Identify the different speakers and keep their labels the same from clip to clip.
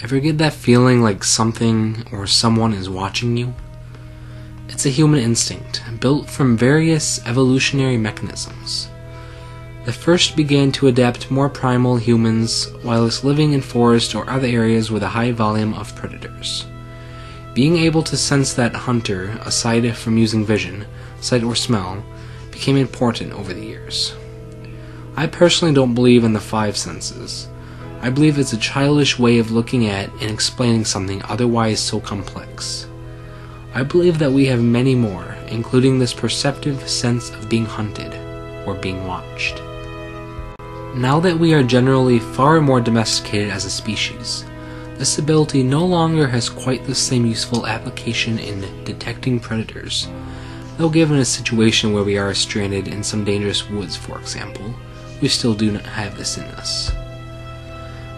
Speaker 1: Ever get that feeling like something or someone is watching you? It's a human instinct, built from various evolutionary mechanisms. The first began to adapt more primal humans whilst living in forests or other areas with a high volume of predators. Being able to sense that hunter, aside from using vision, sight or smell, became important over the years. I personally don't believe in the five senses. I believe it's a childish way of looking at and explaining something otherwise so complex. I believe that we have many more, including this perceptive sense of being hunted or being watched. Now that we are generally far more domesticated as a species, this ability no longer has quite the same useful application in detecting predators, though given a situation where we are stranded in some dangerous woods, for example, we still do not have this in us.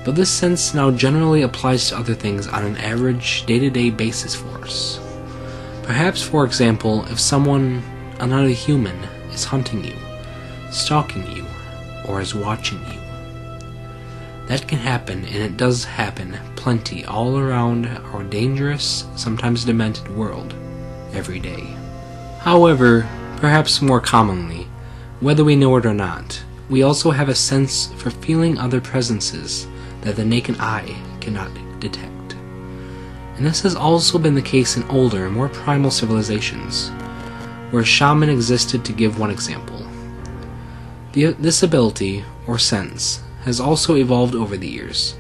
Speaker 1: But this sense now generally applies to other things on an average, day-to-day basis for us. Perhaps, for example, if someone, another human, is hunting you, stalking you, or is watching you. That can happen, and it does happen plenty all around our dangerous, sometimes demented world, every day. However, perhaps more commonly, whether we know it or not, we also have a sense for feeling other presences that the naked eye cannot detect. And this has also been the case in older, more primal civilizations, where shaman existed, to give one example. This ability, or sense, has also evolved over the years,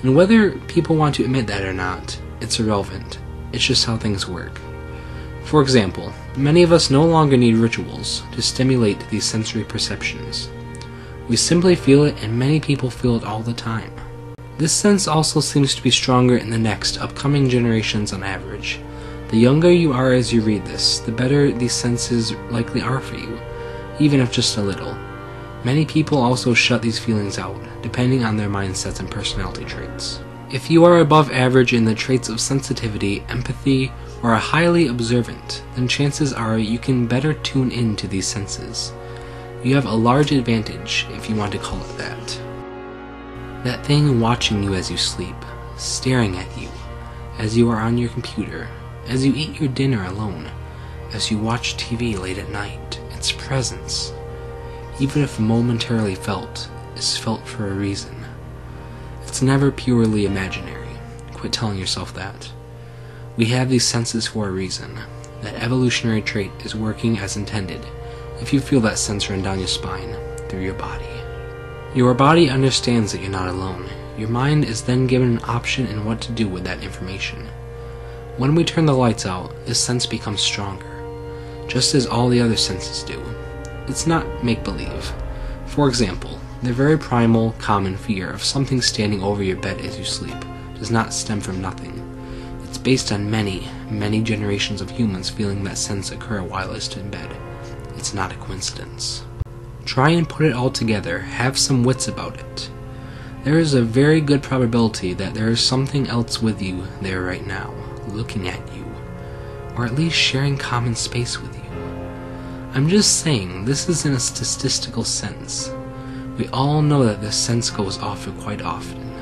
Speaker 1: and whether people want to admit that or not, it's irrelevant. It's just how things work. For example, many of us no longer need rituals to stimulate these sensory perceptions. We simply feel it, and many people feel it all the time. This sense also seems to be stronger in the next upcoming generations on average. The younger you are as you read this, the better these senses likely are for you, even if just a little. Many people also shut these feelings out, depending on their mindsets and personality traits. If you are above average in the traits of sensitivity, empathy, or are highly observant, then chances are you can better tune into these senses. You have a large advantage, if you want to call it that. That thing watching you as you sleep, staring at you, as you are on your computer, as you eat your dinner alone, as you watch TV late at night, its presence, even if momentarily felt, is felt for a reason. It's never purely imaginary. Quit telling yourself that. We have these senses for a reason. That evolutionary trait is working as intended if you feel that sense run down your spine, through your body. Your body understands that you're not alone. Your mind is then given an option in what to do with that information. When we turn the lights out, this sense becomes stronger, just as all the other senses do. It's not make-believe. For example, the very primal, common fear of something standing over your bed as you sleep does not stem from nothing. It's based on many, many generations of humans feeling that sense occur whilst in bed. It's not a coincidence. Try and put it all together, have some wits about it. There is a very good probability that there is something else with you there right now, looking at you, or at least sharing common space with you. I'm just saying, this is in a statistical sense. We all know that this sense goes off quite often.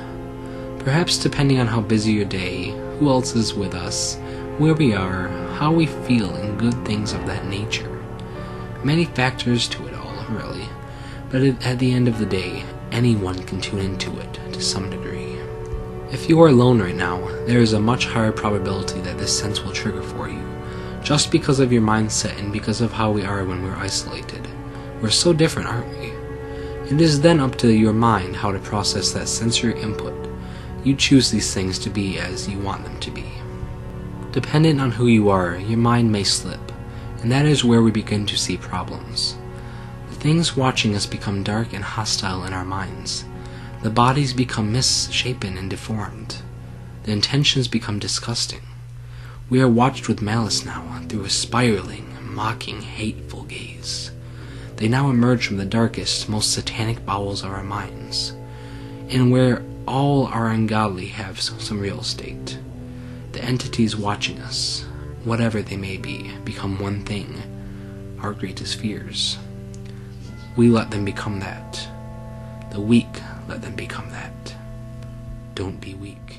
Speaker 1: Perhaps depending on how busy your day, who else is with us, where we are, how we feel, and good things of that nature. Many factors to it all, really, but at the end of the day, anyone can tune into it to some degree. If you are alone right now, there is a much higher probability that this sense will trigger for you, just because of your mindset and because of how we are when we're isolated. We're so different, aren't we? It is then up to your mind how to process that sensory input. You choose these things to be as you want them to be. Dependent on who you are, your mind may slip, and that is where we begin to see problems. The things watching us become dark and hostile in our minds. The bodies become misshapen and deformed. The intentions become disgusting. We are watched with malice now, through a spiraling, mocking, hateful gaze. They now emerge from the darkest, most satanic bowels of our minds, and where all our ungodly have some real estate. The entities watching us, whatever they may be, become one thing, our greatest fears. We let them become that. The weak let them become that. Don't be weak.